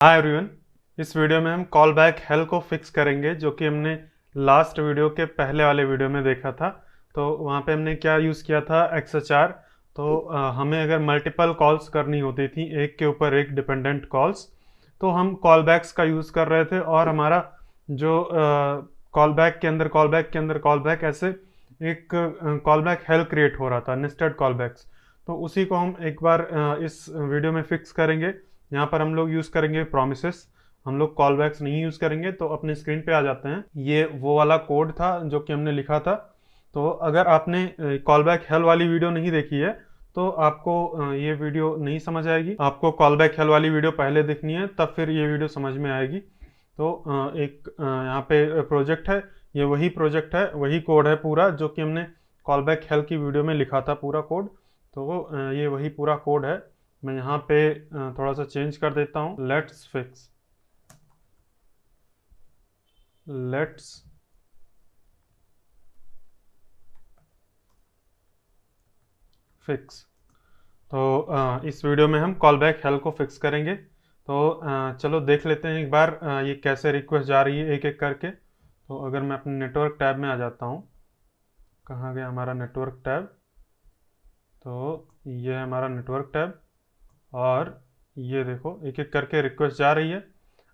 Hi everyone. इस video में हम कॉल बैक हेल को फिक्स करेंगे, जो कि हमने लास्ट वीडियो के पहले वाले वीडियो में देखा था। तो वहाँ पे हमने क्या यूज़ किया था, XHR। तो हमें अगर मल्टीपल कॉल्स करनी होती थी, एक के ऊपर एक डिपेंडेंट कॉल्स, तो हम कॉल बैक्स का यूज़ कर रहे थे। और हमारा जो कॉल बैक के अंदर कॉल बैक के अंदर कॉल बैक, ऐसे एक कॉल बैक हेल क्रिएट हो रहा था, नेस्टेड कॉल बैक्स। तो उसी को हम एक बार इस वीडियो में फिक्स करेंगे। यहाँ पर हम लोग यूज़ करेंगे प्रोमिसेस, हम लोग कॉल बैक्स नहीं यूज़ करेंगे। तो अपने स्क्रीन पे आ जाते हैं। ये वो वाला कोड था जो कि हमने लिखा था। तो अगर आपने कॉल बैक हेल वाली वीडियो नहीं देखी है तो आपको ये वीडियो नहीं समझ आएगी। आपको कॉल बैक हेल वाली वीडियो पहले देखनी है, तब फिर ये वीडियो समझ में आएगी। तो एक यहाँ पे प्रोजेक्ट है, ये वही प्रोजेक्ट है, वही कोड है पूरा जो कि हमने कॉल बैक हेल की वीडियो में लिखा था, पूरा कोड। तो ये वही पूरा कोड है। मैं यहाँ पे थोड़ा सा चेंज कर देता हूँ। Let's fix. तो इस वीडियो में हम कॉल बैक हेल को फिक्स करेंगे। तो चलो देख लेते हैं एक बार ये कैसे रिक्वेस्ट जा रही है एक एक करके। तो अगर मैं अपने नेटवर्क टैब में आ जाता हूँ, कहाँ गया हमारा नेटवर्क टैब? तो ये है हमारा नेटवर्क टैब, और ये देखो एक एक करके रिक्वेस्ट जा रही है।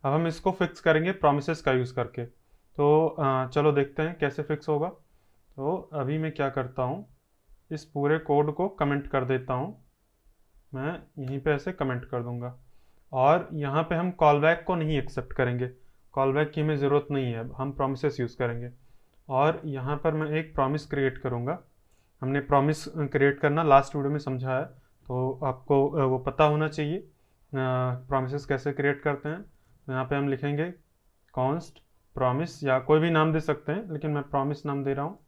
अब हम इसको फिक्स करेंगे प्रोमिसेस का यूज़ करके। तो चलो देखते हैं कैसे फिक्स होगा। तो अभी मैं क्या करता हूँ, इस पूरे कोड को कमेंट कर देता हूँ। मैं यहीं पे ऐसे कमेंट कर दूंगा, और यहाँ पे हम कॉल बैक को नहीं एक्सेप्ट करेंगे। कॉल बैक की हमें ज़रूरत नहीं है, हम प्रोमिसेस यूज़ करेंगे। और यहाँ पर मैं एक प्रॉमिस क्रिएट करूँगा। हमने प्रॉमिस क्रिएट करना लास्ट वीडियो में समझा है, तो आपको वो पता होना चाहिए प्रॉमिसेस कैसे क्रिएट करते हैं। तो यहाँ पे हम लिखेंगे कॉन्स्ट प्रॉमिस, या कोई भी नाम दे सकते हैं, लेकिन मैं प्रॉमिस नाम दे रहा हूँ।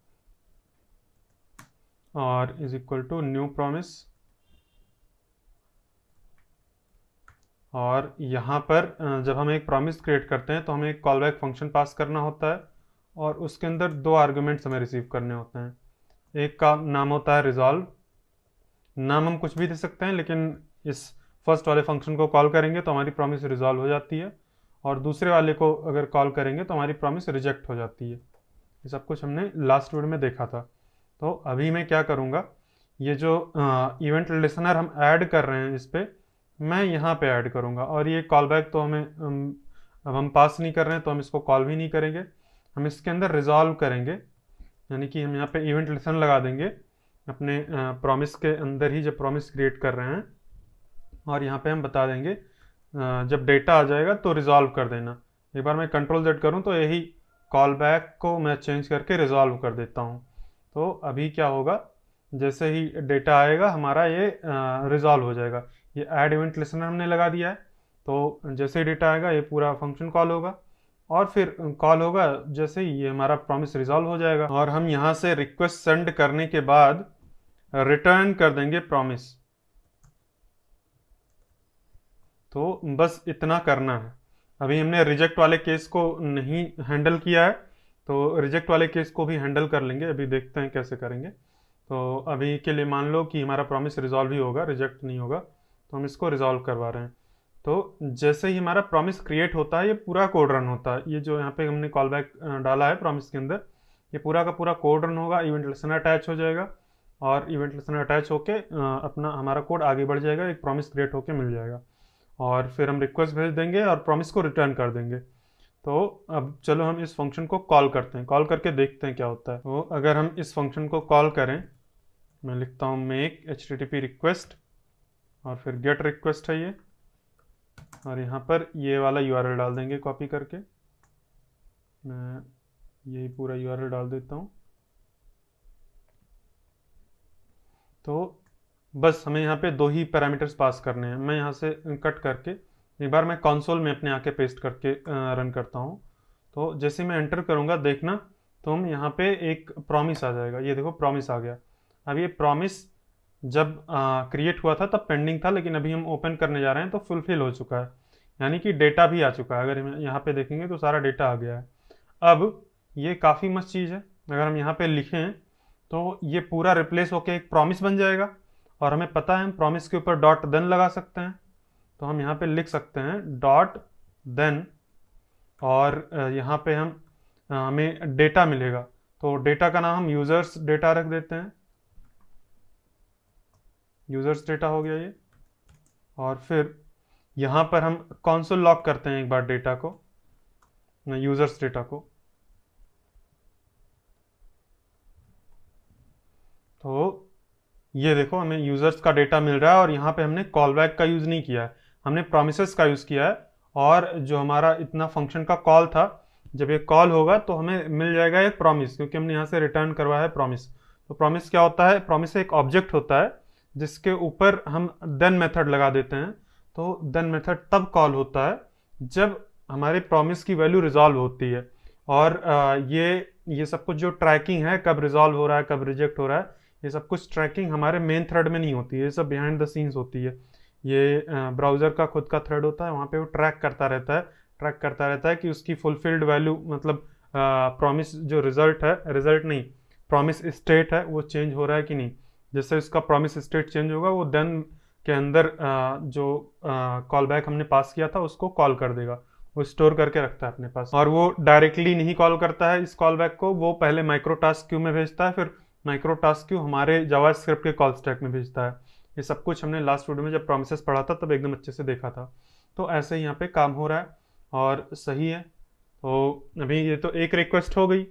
और is equal to new promise. और यहाँ पर जब हम एक प्रॉमिस क्रिएट करते हैं तो हमें एक कॉल बैक फंक्शन पास करना होता है, और उसके अंदर दो आर्गुमेंट्स हमें रिसीव करने होते हैं। एक का नाम होता है रिजॉल्व। नाम हम कुछ भी दे सकते हैं, लेकिन इस फर्स्ट वाले फंक्शन को कॉल करेंगे तो हमारी प्रॉमिस रिजॉल्व हो जाती है, और दूसरे वाले को अगर कॉल करेंगे तो हमारी प्रॉमिस रिजेक्ट हो जाती है। ये सब कुछ हमने लास्ट वीडियो में देखा था। तो अभी मैं क्या करूँगा, ये जो इवेंट लिसनर हम ऐड कर रहे हैं इस पर मैं यहाँ पे ऐड करूँगा। और ये कॉल बैक तो हमें अब हम पास नहीं कर रहे हैं, तो हम इसको कॉल भी नहीं करेंगे। हम इसके अंदर रिजॉल्व करेंगे, यानी कि हम यहाँ पे इवेंट लिसन लगा देंगे अपने प्रॉमिस के अंदर ही, जब प्रॉमिस क्रिएट कर रहे हैं। और यहाँ पे हम बता देंगे जब डेटा आ जाएगा तो रिजॉल्व कर देना। एक बार मैं कंट्रोल Z करूँ तो यही कॉल बैक को मैं चेंज करके रिजॉल्व कर देता हूँ। तो अभी क्या होगा, जैसे ही डेटा आएगा हमारा ये रिजॉल्व हो जाएगा। ये ऐड इवेंट लिसनर हमने लगा दिया है, तो जैसे ही डेटा आएगा ये पूरा फंक्शन कॉल होगा, और फिर कॉल होगा जैसे ही ये हमारा प्रॉमिस रिजॉल्व हो जाएगा। और हम यहाँ से रिक्वेस्ट सेंड करने के बाद रिटर्न कर देंगे प्रॉमिस। तो बस इतना करना है। अभी हमने रिजेक्ट वाले केस को नहीं हैंडल किया है, तो रिजेक्ट वाले केस को भी हैंडल कर लेंगे। अभी देखते हैं कैसे करेंगे। तो अभी के लिए मान लो कि हमारा प्रॉमिस रिजॉल्व ही होगा, रिजेक्ट नहीं होगा, तो हम इसको रिजॉल्व करवा रहे हैं। तो जैसे ही हमारा प्रॉमिस क्रिएट होता है ये पूरा कोड रन होता है। ये जो यहाँ पे हमने कॉल बैक डाला है प्रॉमिस के अंदर, ये पूरा का पूरा कोड रन होगा, इवेंट लिसनर अटैच हो जाएगा, और इवेंट लिसनर अटैच होके अपना हमारा कोड आगे बढ़ जाएगा, एक प्रॉमिस क्रिएट होके मिल जाएगा, और फिर हम रिक्वेस्ट भेज देंगे और प्रॉमिस को रिटर्न कर देंगे। तो अब चलो हम इस फंक्शन को कॉल करते हैं, कॉल करके देखते हैं क्या होता है। तो अगर हम इस फंक्शन को कॉल करें, मैं लिखता हूँ मेक HTTP रिक्वेस्ट, और फिर गेट रिक्वेस्ट है ये, और यहाँ पर ये वाला URL डाल देंगे कॉपी करके। मैं यही पूरा URL डाल देता हूँ। तो बस हमें यहाँ पे दो ही पैरामीटर्स पास करने हैं। मैं यहाँ से कट करके एक बार मैं कंसोल में अपने आके पेस्ट करके रन करता हूँ। तो जैसे मैं एंटर करूँगा देखना, तो हम यहाँ पे एक प्रॉमिस आ जाएगा। ये देखो प्रॉमिस आ गया। अब ये प्रॉमिस जब क्रिएट हुआ था तब पेंडिंग था, लेकिन अभी हम ओपन करने जा रहे हैं तो फुलफिल हो चुका है, यानी कि डेटा भी आ चुका है। अगर हम यहाँ पे देखेंगे तो सारा डेटा आ गया है। अब ये काफ़ी मस्त चीज़ है, अगर हम यहाँ पे लिखें तो ये पूरा रिप्लेस होके एक प्रॉमिस बन जाएगा, और हमें पता है हम प्रॉमिस के ऊपर डॉट देन लगा सकते हैं। तो हम यहाँ पे लिख सकते हैं डॉट देन, और यहाँ पे हमें डेटा मिलेगा, तो डेटा का नाम हम यूजर्स डेटा रख देते हैं, यूजर्स डेटा हो गया ये। और फिर यहाँ पर हम कंसोल लॉग करते हैं एक बार डेटा को, यूजर्स डेटा को। तो ये देखो हमें यूजर्स का डेटा मिल रहा है, और यहाँ पे हमने कॉल बैक का यूज नहीं किया है, हमने प्रोमिसेस का यूज किया है। और जो हमारा इतना फंक्शन का कॉल था, जब ये कॉल होगा तो हमें मिल जाएगा एक प्रॉमिस, क्योंकि हमने यहाँ से रिटर्न करवाया है प्रॉमिस। तो प्रॉमिस क्या होता है? प्रॉमिस एक ऑब्जेक्ट होता है जिसके ऊपर हम देन मेथड लगा देते हैं। तो देन मेथड तब कॉल होता है जब हमारे प्रॉमिस की वैल्यू रिजॉल्व होती है। और ये सब कुछ जो ट्रैकिंग है, कब रिजॉल्व हो रहा है, कब रिजेक्ट हो रहा है, ये सब कुछ ट्रैकिंग हमारे मेन थ्रेड में नहीं होती है, ये सब बिहाइंड द सीन्स होती है। ये ब्राउज़र का खुद का थ्रेड होता है, वहाँ पे वो ट्रैक करता रहता है कि उसकी फुलफिल्ड वैल्यू, मतलब प्रॉमिस जो रिजल्ट नहीं, प्रॉमिस स्टेट है, वो चेंज हो रहा है कि नहीं। जैसे उसका प्रॉमिस स्टेट चेंज होगा, वो देन के अंदर जो कॉल बैक हमने पास किया था उसको कॉल कर देगा, वो स्टोर करके रखता है अपने पास। और वो डायरेक्टली नहीं कॉल करता है इस कॉल बैक को, वो पहले माइक्रो टास्क क्यू में भेजता है, फिर माइक्रो टास्क क्यू हमारे जावास्क्रिप्ट के कॉल स्टैक में भेजता है। ये सब कुछ हमने लास्ट वीडियो में जब प्रॉमिसेस पढ़ा था तब एकदम अच्छे से देखा था। तो ऐसे ही यहाँ पे काम हो रहा है और सही है। तो अभी ये तो एक रिक्वेस्ट हो गई,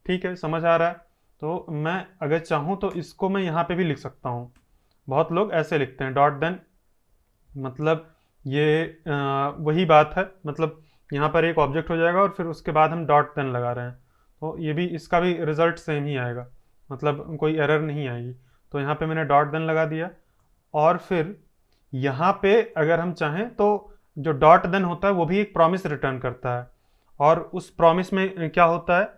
ठीक है, समझ आ रहा है। तो मैं अगर चाहूँ तो इसको मैं यहाँ पे भी लिख सकता हूँ। बहुत लोग ऐसे लिखते हैं डॉट देन, मतलब ये वही बात है, मतलब यहाँ पर एक ऑब्जेक्ट हो जाएगा और फिर उसके बाद हम डॉट देन लगा रहे हैं, तो ये भी, इसका भी रिजल्ट सेम ही आएगा, मतलब कोई एरर नहीं आएगी। तो यहाँ पे मैंने डॉट देन लगा दिया, और फिर यहाँ पे अगर हम चाहें तो जो डॉट देन होता है वो भी एक प्रॉमिस रिटर्न करता है, और उस प्रॉमिस में क्या होता है,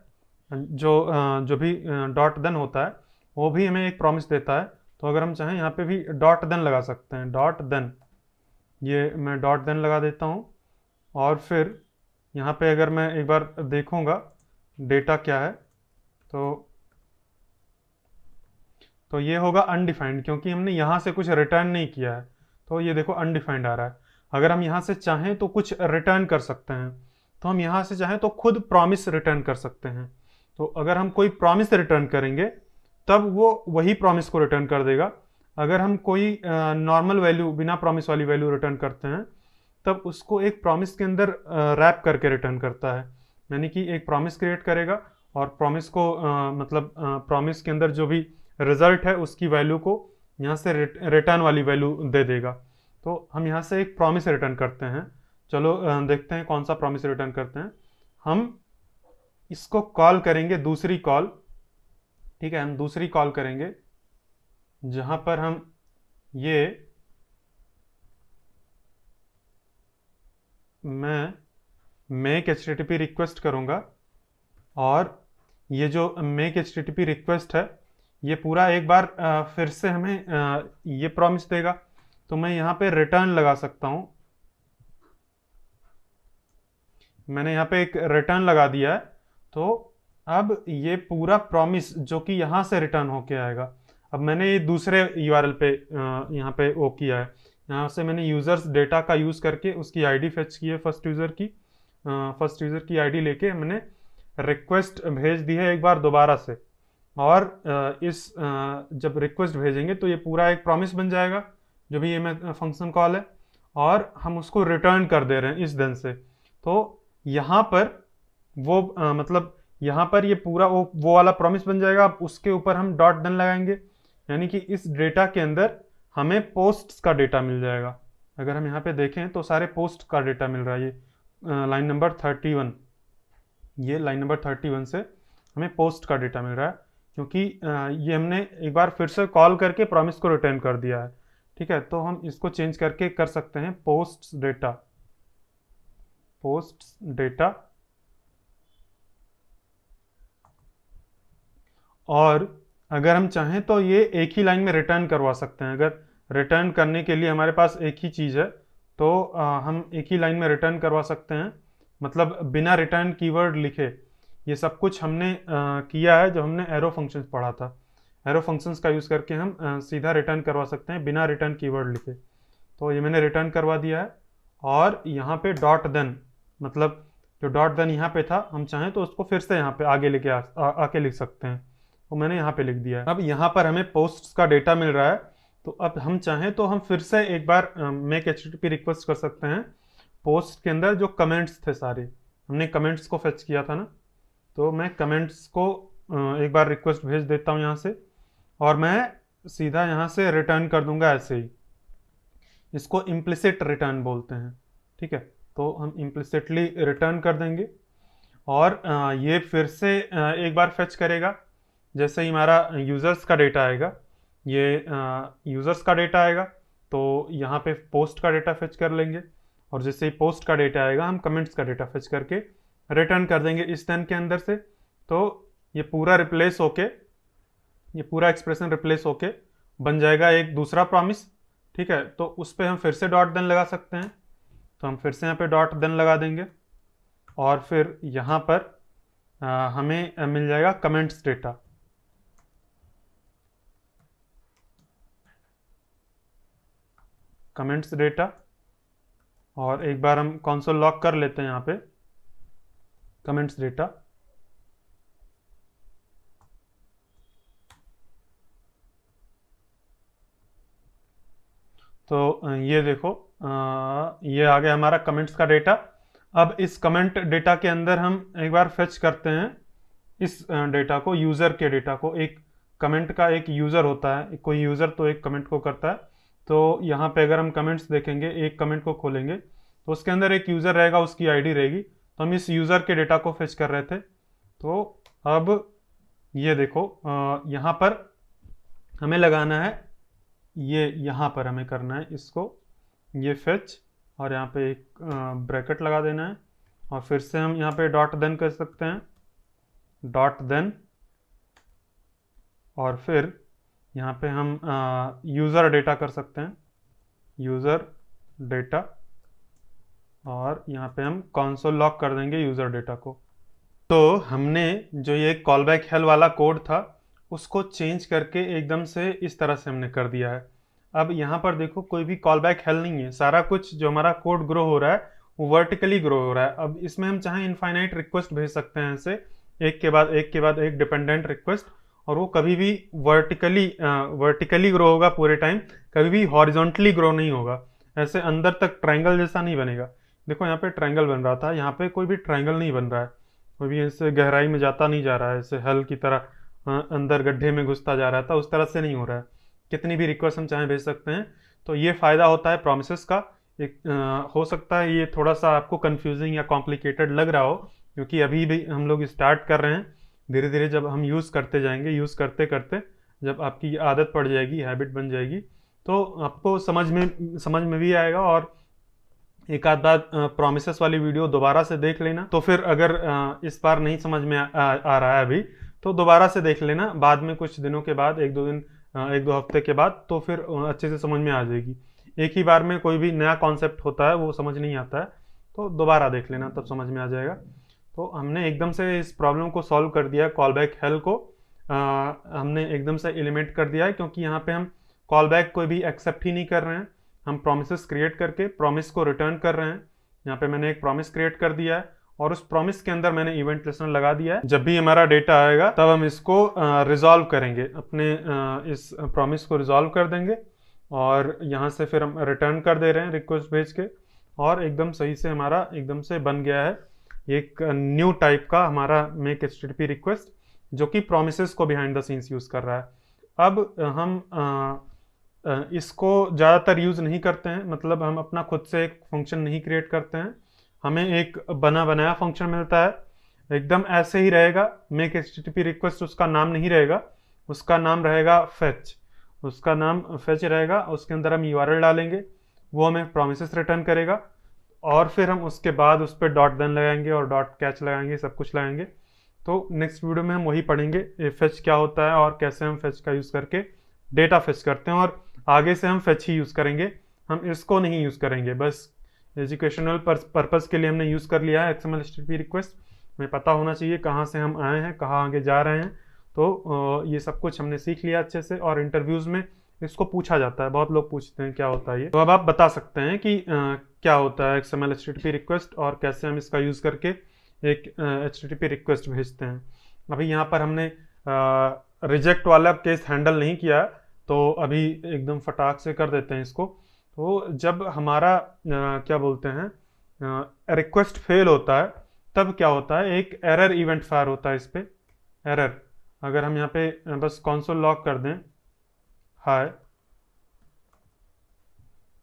जो भी डॉट देन होता है वो भी हमें एक प्रॉमिस देता है। तो अगर हम चाहें यहाँ पे भी डॉट देन लगा सकते हैं, डॉट देन, ये मैं डॉट देन लगा देता हूँ। और फिर यहाँ पे अगर मैं एक बार देखूँगा डेटा क्या है, तो ये होगा अनडिफाइंड, क्योंकि हमने यहाँ से कुछ रिटर्न नहीं किया है। तो ये देखो अनडिफाइंड आ रहा है। अगर हम यहाँ से चाहें तो कुछ रिटर्न कर सकते हैं, तो हम यहाँ से चाहें तो खुद प्रॉमिस रिटर्न कर सकते हैं। तो अगर हम कोई प्रॉमिस रिटर्न करेंगे तब वो वही प्रॉमिस को रिटर्न कर देगा। अगर हम कोई नॉर्मल वैल्यू, बिना प्रॉमिस वाली वैल्यू रिटर्न करते हैं, तब उसको एक प्रॉमिस के अंदर रैप करके रिटर्न करता है, यानी कि एक प्रॉमिस क्रिएट करेगा और प्रॉमिस को मतलब प्रॉमिस के अंदर जो भी रिजल्ट है उसकी वैल्यू को यहाँ से रिटर्न वाली वैल्यू दे देगा। तो हम यहाँ से एक प्रॉमिस रिटर्न करते हैं। चलो देखते हैं कौन सा प्रॉमिस रिटर्न करते हैं। हम इसको कॉल करेंगे, दूसरी कॉल, ठीक है, हम दूसरी कॉल करेंगे जहां पर हम ये मैं मेक HTTP रिक्वेस्ट करूंगा, और ये जो मेक HTTP रिक्वेस्ट है ये पूरा एक बार फिर से हमें ये प्रॉमिस देगा। तो मैं यहाँ पे रिटर्न लगा सकता हूँ, मैंने यहाँ पे एक रिटर्न लगा दिया है। तो अब ये पूरा प्रॉमिस जो कि यहाँ से रिटर्न होके आएगा, अब मैंने ये दूसरे URL पे यहाँ पे वो किया है, यहाँ से मैंने यूजर्स डेटा का यूज करके उसकी आईडी फेच की है, फर्स्ट यूजर की आईडी लेके मैंने रिक्वेस्ट भेज दी है एक बार दोबारा से। और जब रिक्वेस्ट भेजेंगे तो ये पूरा एक प्रॉमिस बन जाएगा, जो भी ये मैं फंक्शन कॉल है, और हम उसको रिटर्न कर दे रहे हैं इस देन से। तो यहाँ पर वो मतलब यहाँ पर ये पूरा वो वाला प्रॉमिस बन जाएगा। अब उसके ऊपर हम डॉट देन लगाएंगे, यानी कि इस डेटा के अंदर हमें पोस्ट्स का डेटा मिल जाएगा। अगर हम यहाँ पे देखें तो सारे पोस्ट का डेटा मिल रहा है, ये लाइन नंबर 31, ये लाइन नंबर 31 से हमें पोस्ट का डेटा मिल रहा है, क्योंकि ये हमने एक बार फिर से कॉल करके प्रॉमिस को रिटर्न कर दिया है। ठीक है, तो हम इसको चेंज करके कर सकते हैं पोस्ट्स डेटा, और अगर हम चाहें तो ये एक ही लाइन में रिटर्न करवा सकते हैं। अगर रिटर्न करने के लिए हमारे पास एक ही चीज़ है तो हम एक ही लाइन में रिटर्न करवा सकते हैं, मतलब बिना रिटर्न कीवर्ड लिखे। ये सब कुछ हमने किया है जब हमने एरो फंक्शंस पढ़ा था। एरो फंक्शंस का यूज़ करके हम सीधा रिटर्न करवा सकते हैं बिना रिटर्न कीवर्ड लिखे। तो ये मैंने रिटर्न करवा दिया है, और यहाँ पे डॉट देन मतलब जो डॉट देन यहाँ पे था, हम चाहें तो उसको फिर से यहाँ पे आगे लेके आके लिख सकते हैं। तो मैंने यहाँ पे लिख दिया है। अब यहाँ पर हमें पोस्ट्स का डेटा मिल रहा है, तो अब हम चाहें तो हम फिर से एक बार मेक HTTP रिक्वेस्ट कर सकते हैं। पोस्ट के अंदर जो कमेंट्स थे सारे, हमने कमेंट्स को फेच किया था ना, तो मैं कमेंट्स को एक बार रिक्वेस्ट भेज देता हूँ यहाँ से, और मैं सीधा यहाँ से रिटर्न कर दूंगा ऐसे ही। इसको इम्प्लिसिट रिटर्न बोलते हैं, ठीक है। तो हम इम्प्लिसिटली रिटर्न कर देंगे, और ये फिर से एक बार फेच करेगा। जैसे ही हमारा यूज़र्स का डेटा आएगा, ये यूज़र्स का डेटा आएगा, तो यहाँ पे पोस्ट का डेटा फेच कर लेंगे, और जैसे ही पोस्ट का डेटा आएगा हम कमेंट्स का डेटा फेच करके रिटर्न कर देंगे इस देन के अंदर से। तो ये पूरा रिप्लेस होके, ये पूरा एक्सप्रेशन रिप्लेस होके बन जाएगा एक दूसरा प्रॉमिस, ठीक है। तो उस पर हम फिर से डॉट देन लगा सकते हैं। तो हम फिर से यहाँ पे डॉट देन लगा देंगे, और फिर यहाँ पर हमें मिल जाएगा कमेंट्स डेटा। कमेंट्स डेटा, और एक बार हम कंसोल लॉग कर लेते हैं यहाँ पे कमेंट्स डेटा। तो ये देखो, ये आ गया हमारा कमेंट्स का डेटा। अब इस कमेंट डेटा के अंदर हम एक बार फेच करते हैं इस डेटा को, यूज़र के डेटा को। एक कमेंट का एक यूज़र होता है, कोई यूज़र तो एक कमेंट को करता है। तो यहाँ पे अगर हम कमेंट्स देखेंगे, एक कमेंट को खोलेंगे, तो उसके अंदर एक यूज़र रहेगा, उसकी आईडी रहेगी। तो हम इस यूज़र के डेटा को फेच कर रहे थे। तो अब ये देखो, यहाँ पर हमें लगाना है, ये यहाँ पर हमें करना है इसको, ये फेच, और यहाँ पे एक ब्रैकेट लगा देना है, और फिर से हम यहाँ पे डॉट देन कर सकते हैं, डॉट देन, और फिर यहाँ पे हम यूज़र डेटा कर सकते हैं, यूज़र डेटा, और यहाँ पे हम कंसोल लॉग कर देंगे यूज़र डेटा को। तो हमने जो ये कॉल बैक हेल वाला कोड था उसको चेंज करके एकदम से इस तरह से हमने कर दिया है। अब यहाँ पर देखो, कोई भी कॉल बैक हेल नहीं है, सारा कुछ जो हमारा कोड ग्रो हो रहा है वो वर्टिकली ग्रो हो रहा है। अब इसमें हम चाहे इनफाइनाइट रिक्वेस्ट भेज सकते हैं ऐसे, एक के बाद एक के बाद एक डिपेंडेंट रिक्वेस्ट, और वो कभी भी वर्टिकली ग्रो होगा पूरे टाइम, कभी भी हॉरिजॉन्टली ग्रो नहीं होगा, ऐसे अंदर तक ट्रायंगल जैसा नहीं बनेगा। देखो यहाँ पे ट्रायंगल बन रहा था, यहाँ पे कोई भी ट्रायंगल नहीं बन रहा है, कोई भी ऐसे गहराई में जाता नहीं जा रहा है, ऐसे हल की तरह अंदर गड्ढे में घुसता जा रहा था, उस तरह से नहीं हो रहा है। कितनी भी रिक्वेस्ट हम चाहे भेज सकते हैं। तो ये फ़ायदा होता है प्रोमिसेस का। एक हो सकता है ये थोड़ा सा आपको कंफ्यूजिंग या कॉम्प्लिकेटेड लग रहा हो, क्योंकि अभी भी हम लोग स्टार्ट कर रहे हैं। धीरे धीरे जब हम यूज़ करते जाएंगे, यूज़ करते करते जब आपकी आदत पड़ जाएगी, हैबिट बन जाएगी, तो आपको समझ में भी आएगा। और एक आध बार प्रोमिसेस वाली वीडियो दोबारा से देख लेना, तो फिर अगर इस बार नहीं समझ में आ रहा है अभी, तो दोबारा से देख लेना, बाद में कुछ दिनों के बाद, एक दो हफ्ते के बाद, तो फिर अच्छे से समझ में आ जाएगी। एक ही बार में कोई भी नया कॉन्सेप्ट होता है वो समझ नहीं आता है, तो दोबारा देख लेना, तब समझ में आ जाएगा। तो हमने एकदम से इस प्रॉब्लम को सॉल्व कर दिया, कॉल बैक हेल को हमने एकदम से एलिमिनेट कर दिया है, क्योंकि यहाँ पे हम कॉल बैक कोई भी एक्सेप्ट ही नहीं कर रहे हैं। हम प्रोमिसेस क्रिएट करके प्रॉमिस को रिटर्न कर रहे हैं। यहाँ पे मैंने एक प्रॉमिस क्रिएट कर दिया है, और उस प्रॉमिस के अंदर मैंने इवेंट लिसनर लगा दिया है। जब भी हमारा डेटा आएगा तब हम इसको रिजॉल्व करेंगे, अपने इस प्रॉमिस को रिजॉल्व कर देंगे, और यहाँ से फिर हम रिटर्न कर दे रहे हैं रिक्वेस्ट भेज के, और एकदम सही से हमारा एकदम से बन गया है एक न्यू टाइप का हमारा मेक HTTP रिक्वेस्ट, जो कि प्रोमिसेस को बिहाइंड द सीन्स यूज़ कर रहा है। अब हम इसको ज़्यादातर यूज़ नहीं करते हैं, मतलब हम अपना खुद से एक फंक्शन नहीं क्रिएट करते हैं। हमें एक बना बनाया फंक्शन मिलता है, एकदम ऐसे ही रहेगा, मेक HTTP रिक्वेस्ट उसका नाम नहीं रहेगा, उसका नाम रहेगा फेच, उसका नाम फेच रहेगा। उसके अंदर हम URL डालेंगे, वो हमें प्रोमिसेस रिटर्न करेगा, और फिर हम उसके बाद उस पर डॉट देन लगाएंगे और डॉट कैच लगाएंगे, सब कुछ लगाएंगे। तो नेक्स्ट वीडियो में हम वही पढ़ेंगे, फेच क्या होता है और कैसे हम फेच का यूज़ करके डेटा फेच करते हैं। और आगे से हम फेच ही यूज़ करेंगे, हम इसको नहीं यूज़ करेंगे। बस एजुकेशनल पर्पज़ के लिए हमने यूज़ कर लिया है XML HTTP रिक्वेस्ट। हमें पता होना चाहिए कहाँ से हम आए हैं, कहाँ आगे जा रहे हैं। तो ये सब कुछ हमने सीख लिया अच्छे से, और इंटरव्यूज़ में इसको पूछा जाता है, बहुत लोग पूछते हैं क्या होता है ये। तो अब आप बता सकते हैं कि क्या होता है XML HTTP रिक्वेस्ट और कैसे हम इसका यूज़ करके एक HTTP रिक्वेस्ट भेजते हैं। अभी यहाँ पर हमने रिजेक्ट वाला केस हैंडल नहीं किया, तो अभी एकदम फटाक से कर देते हैं इसको। तो जब हमारा क्या बोलते हैं रिक्वेस्ट फेल होता है, तब क्या होता है, एक एरर इवेंट फायर होता है इस पे। एरर, अगर हम यहाँ पे बस कंसोल लॉग कर दें हाय,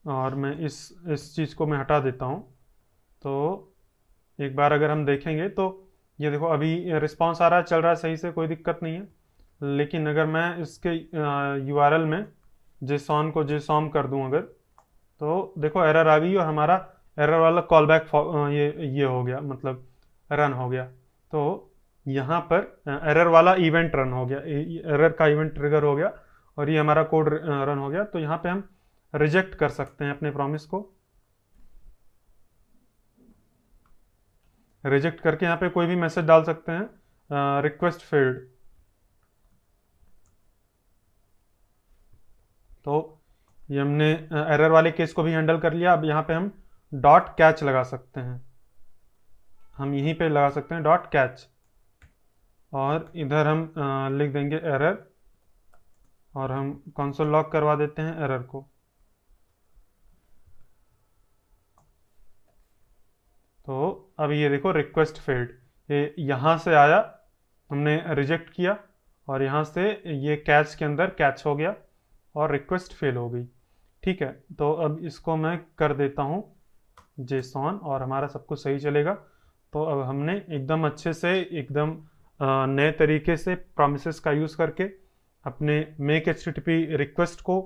और मैं इस चीज़ को मैं हटा देता हूँ, तो एक बार अगर हम देखेंगे तो ये देखो अभी रिस्पांस आ रहा है, चल रहा है सही से, कोई दिक्कत नहीं है। लेकिन अगर मैं इसके यूआरएल में जेसॉन को जेसॉम कर दूं अगर, तो देखो एरर आ गई और हमारा एरर वाला कॉल बैक ये हो गया, मतलब रन हो गया। तो यहाँ पर एरर वाला इवेंट रन हो गया, एरर का इवेंट ट्रिगर हो गया और ये हमारा कोड रन हो गया। तो यहाँ पे हम रिजेक्ट कर सकते हैं अपने प्रॉमिस को, रिजेक्ट करके यहाँ पे कोई भी मैसेज डाल सकते हैं, रिक्वेस्ट फेल्ड। तो ये हमने एरर वाले केस को भी हैंडल कर लिया। अब यहाँ पे हम डॉट कैच लगा सकते हैं, हम यहीं पे लगा सकते हैं डॉट कैच, और इधर हम लिख देंगे एरर, और हम कंसोल लॉग करवा देते हैं एरर को। तो अब ये देखो रिक्वेस्ट फेल्ड, ये यहाँ से आया, हमने रिजेक्ट किया और यहाँ से ये कैच के अंदर कैच हो गया और रिक्वेस्ट फेल हो गई। ठीक है, तो अब इसको मैं कर देता हूँ जेसॉन और हमारा सब कुछ सही चलेगा। तो अब हमने एकदम अच्छे से, एकदम नए तरीके से प्रॉमिसेस का यूज़ करके अपने मेक HTTP रिक्वेस्ट को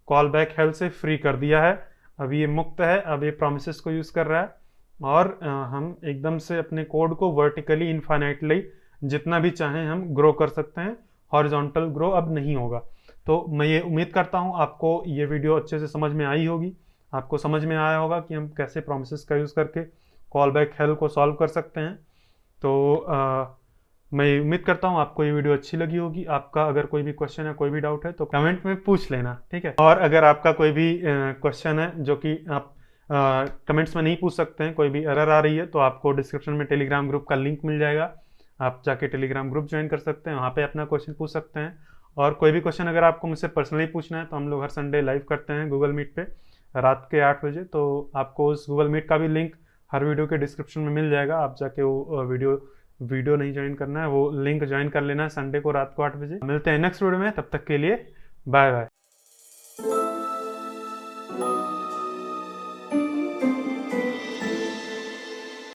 कॉल बैक हेल्प से फ्री कर दिया है। अब ये मुक्त है, अब ये प्रॉमिसेस को यूज़ कर रहा है और हम एकदम से अपने कोड को वर्टिकली इनफाइनाइटली जितना भी चाहें हम ग्रो कर सकते हैं। हॉरिजॉन्टल ग्रो अब नहीं होगा। तो मैं ये उम्मीद करता हूँ आपको ये वीडियो अच्छे से समझ में आई होगी, आपको समझ में आया होगा कि हम कैसे प्रोमिसेस का यूज़ करके कॉल बैक हेल्प को सॉल्व कर सकते हैं। तो मैं उम्मीद करता हूँ आपको ये वीडियो अच्छी लगी होगी। आपका अगर कोई भी क्वेश्चन है, कोई भी डाउट है, तो कमेंट में पूछ लेना, ठीक है। और अगर आपका कोई भी क्वेश्चन है जो कि आप कमेंट्स में नहीं पूछ सकते हैं, कोई भी एरर आ रही है, तो आपको डिस्क्रिप्शन में टेलीग्राम ग्रुप का लिंक मिल जाएगा, आप जाके टेलीग्राम ग्रुप ज्वाइन कर सकते हैं, वहाँ पे अपना क्वेश्चन पूछ सकते हैं। और कोई भी क्वेश्चन अगर आपको मुझसे पर्सनली पूछना है, तो हम लोग हर संडे लाइव करते हैं गूगल मीट पे रात के 8 बजे। तो आपको उस गूगल मीट का भी लिंक हर वीडियो के डिस्क्रिप्शन में मिल जाएगा, आप जाके वो वीडियो नहीं ज्वाइन करना है, वो लिंक ज्वाइन कर लेना है संडे को रात को 8 बजे। मिलते हैं नेक्स्ट वीडियो में, तब तक के लिए बाय बाय।